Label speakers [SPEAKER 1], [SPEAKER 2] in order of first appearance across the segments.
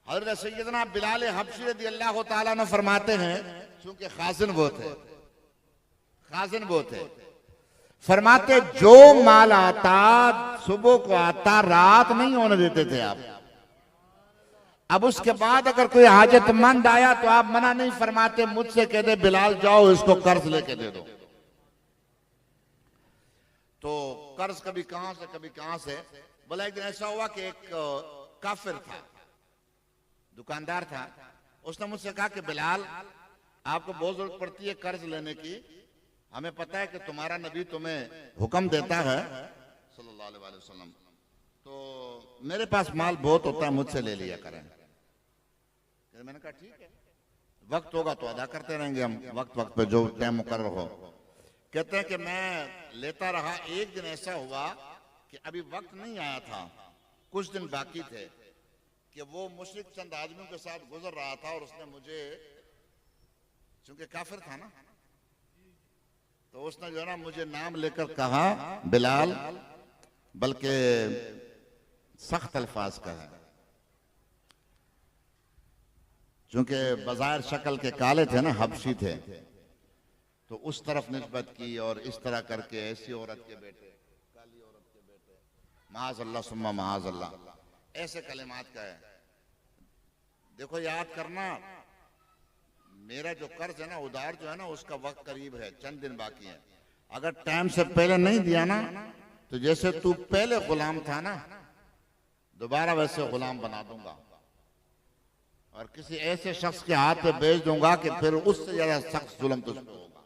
[SPEAKER 1] हज़रत सैयदना बिलाल हबशी रज़ियल्लाहु ताला अन्हु फरमाते हैं, चूंकि खाजिन वो थे, फरमाते जो माल आता सुबह को आता, रात नहीं होने देते थे आप। अब उसके बाद अगर कोई हाजतमंद आया तो आप मना नहीं फरमाते, मुझसे कह दे बिलाल जाओ इसको कर्ज लेके दे दो। तो कर्ज कभी कहां से। बोला एक दिन ऐसा हुआ कि एक काफिर था, दुकानदार था, उसने मुझसे कहा कि बिलाल आपको बहुत जरूरत पड़ती है कर्ज लेने की, हमें पता है कि तुम्हारा नबी तुम्हें हुक्म देता है सल्लल्लाहु अलैहि वसल्लम, तो मेरे पास माल बहुत होता है, मुझसे ले लिया करें। मैंने कहा ठीक है, वक्त होगा तो अदा करते रहेंगे हम, वक्त पे जो टाइम मुकर्रर हो। कहते हैं कि मैं लेता रहा। एक दिन ऐसा हुआ कि अभी वक्त नहीं आया था, कुछ दिन बाकी थे, कि वो मुशरिक चंद आदमियों के साथ गुजर रहा था और उसने मुझे, चूंकि काफिर था ना, तो उसने जो है ना मुझे नाम लेकर कहा बिलाल, बल्कि सख्त अल्फाज का है, चूंकि बज़ाहिर शक्ल के काले थे ना, हबशी थे, तो उस तरफ निस्बत की और इस तरह करके ऐसी औरत के बेटे, काली औरत के बेटे, माज़अल्लाह सुम्मा माज़अल्लाह, ऐसे कलिमात का है। देखो याद करना, मेरा जो कर्ज है ना, उधार जो है ना, उसका वक्त करीब है, चंद दिन बाकी है। अगर टाइम से पहले नहीं दिया ना, तो जैसे तू पहले गुलाम था ना, दोबारा वैसे गुलाम बना दूंगा और किसी ऐसे शख्स के हाथ पे बेच दूंगा कि फिर उससे ज्यादा सख्त जुल्म तुझको होगा।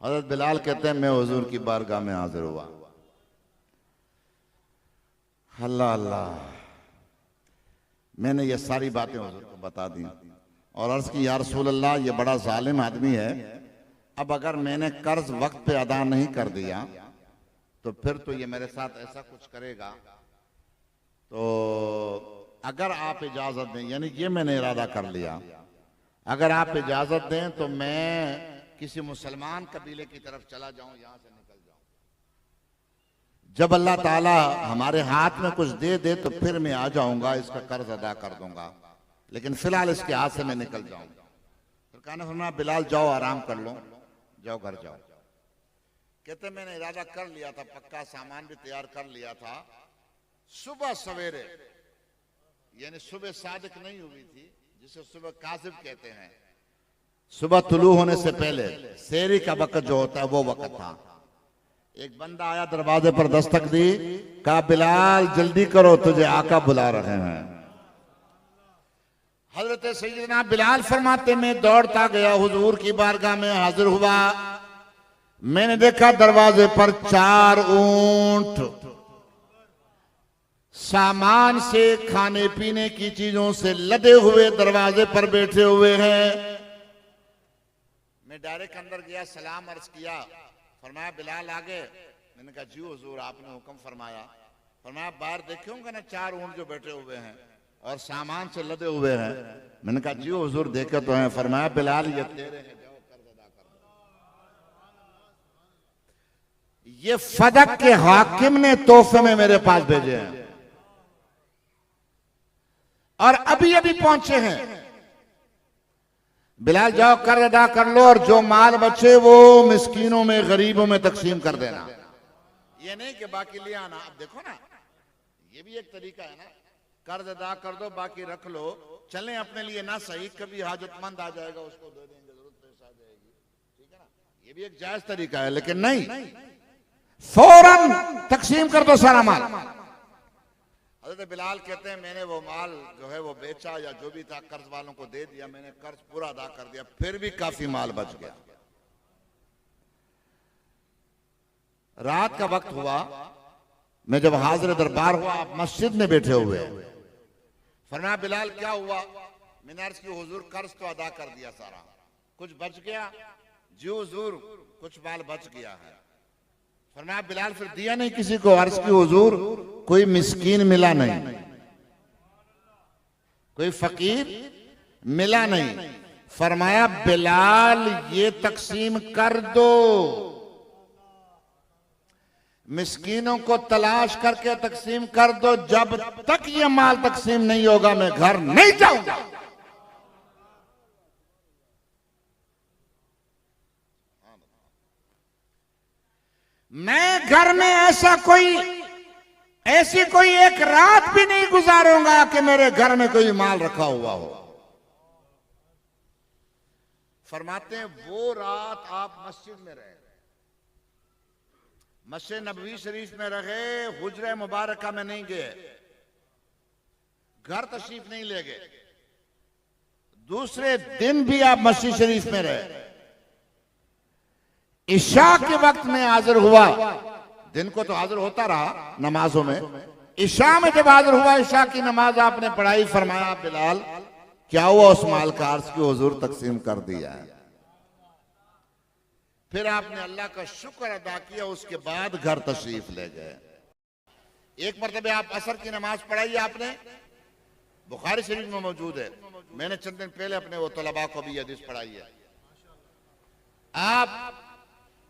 [SPEAKER 1] हजरत बिलाल कहते हैं मैं हुजूर की बारगाह में हाजिर हुआ। अल्लाह अल्लाह, मैंने ये सारी बातें हुजूर को बता दी और अर्ज की या रसूल अल्लाह, ये बड़ा जालिम आदमी है, अब अगर मैंने कर्ज वक्त पे अदा नहीं कर दिया तो फिर तो ये मेरे साथ ऐसा कुछ करेगा, तो अगर आप इजाजत दें, यानी ये मैंने इरादा कर लिया, अगर आप इजाजत दें तो मैं किसी मुसलमान कबीले की तरफ चला जाऊं, यहां से निकल जाऊं। जब अल्लाह ताला हमारे हाथ में कुछ दे दे तो फिर मैं आ जाऊंगा, इसका कर्ज अदा कर दूंगा, लेकिन फिलहाल इसके हाथ से मैं निकल जाऊंगा। फिर कहना सुना बिलाल जाओ आराम कर लो, जाओ घर जाओ। कहते मैंने इरादा कर लिया था, पक्का सामान भी तैयार कर लिया था। सुबह सवेरे, यानी सुबह सादिक नहीं हुई थी, जिसे सुबह काजिब कहते हैं, सुबह तुलू होने से पहले सेरी का वक्त जो होता है वो वक्त था। एक बंदा आया, दरवाजे पर दस्तक दी, कहा बिलाल जल्दी करो तुझे आका बुला रहे हैं। हजरत सैयदना बिलाल फरमाते मैं दौड़ता गया, हुजूर की बारगाह में हाजिर हुआ। मैंने देखा दरवाजे पर 4 ऊंट सामान से, खाने पीने की चीजों से लदे हुए दरवाजे पर बैठे हुए हैं। मैं डायरेक्ट अंदर गया, सलाम अर्ज किया, फरमाया बिलाल आ गए। मैंने कहा जी हुजूर आपने हुक्म फरमाया। फरमाया बाहर देखे होंगे ना 4 ऊंट जो बैठे हुए हैं और सामान से लदे हुए हैं। मैंने कहा जी हुजूर देखे तो हैं। फरमाया बिलाल ये तेरे हैं, जाओ कर्ज अदा कर दो। ये फदक के हाकिम ने तोहफे में मेरे पास भेजे हैं और अभी अभी पहुंचे हैं। बिलाल जाओ कर्ज अदा कर लो और जो माल बचे वो मिस्कीनों में, गरीबों में तकसीम कर देना। ये नहीं कि बाकी ले आना। अब देखो ना, ये भी एक तरीका है ना, कर्ज अदा कर दो बाकी रख लो, चलें अपने लिए ना सही, कभी हाजतमंद आ जाएगा उसको दे देंगे, जरूरत पेश आ जाएगी, ठीक है ना, ये भी एक जायज तरीका है। लेकिन नहीं, फौरन तकसीम कर दो सारा माल। हजरत बिलाल कहते हैं मैंने वो माल जो है वो बेचा या जो भी था कर्ज वालों को दे दिया, मैंने कर्ज पूरा अदा कर दिया, फिर भी काफी माल बच गया। रात का वक्त हुआ, मैं जब हाजिर दरबार हुआ, आप मस्जिद में बैठे हुए। फरमाया बिलाल क्या हुआ? मैंने अर्ज की हुजूर कर्ज तो अदा कर दिया सारा, कुछ बच गया? जी हुजूर कुछ माल बच गया है। फरमाया बिलाल फिर दिया नहीं किसी को? अर्ज की हुजूर कोई मिस्कीन मिला नहीं, कोई फकीर मिला नहीं। फरमाया बिलाल ये तकसीम कर दो, मिस्कीनों को तलाश करके तकसीम कर दो, जब तक ये माल तकसीम नहीं होगा मैं घर नहीं जाऊंगा। मैं घर में ऐसी कोई एक रात भी नहीं गुजारूंगा कि मेरे घर में कोई माल रखा हुआ हो। फरमाते हैं वो रात आप मस्जिद में रहे, मस्जिद नबवी शरीफ में रहे, हुजरे मुबारका में नहीं गए, घर तशरीफ नहीं ले गए, दूसरे दिन भी आप मस्जिद शरीफ में रहे, इशा के वक्त में हाजिर हुआ, दिन को तो हाजिर होता रहा नमाजों में, इशा में जब हाजिर हुआ, इशा की नमाज आपने पढ़ाई, फरमाया बिलाल क्या हुआ उस माल का, अर्ज की हुजूर तकसीम कर दिया है। फिर आपने अल्लाह का शुक्र अदा किया, उसके बाद घर तशरीफ ले गए। एक मरतबा आप असर की नमाज पढ़ाई आपने, बुखारी शरीफ में मौजूद है, मैंने चंद दिन पहले अपने वो तलबा को भी हदीस पढ़ाई है। आप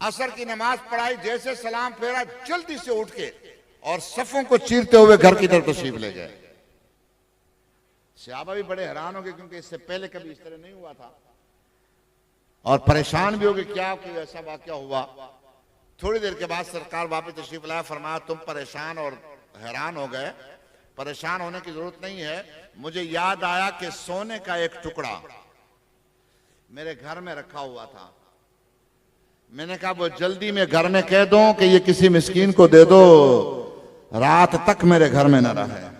[SPEAKER 1] असर की नमाज पढ़ाई, जैसे सलाम फेरा जल्दी से उठ के और सफों को चीरते हुए घर की तरफ तशरीफ ले गए। सहाबा भी बड़े हैरान हो गए, क्योंकि इससे पहले कभी इस तरह नहीं हुआ था, और परेशान भी हो गए, क्या कोई ऐसा वाकया हुआ। थोड़ी देर के बाद सरकार वापस तशरीफ लाया, फरमाया तुम परेशान और हैरान हो गए, परेशान होने की जरूरत नहीं है, मुझे याद आया कि सोने का एक टुकड़ा मेरे घर में रखा हुआ था, मैंने कहा वो जल्दी में घर में कह दो कि ये किसी मिस्कीन को दे दो, रात तक मेरे घर में न रहे।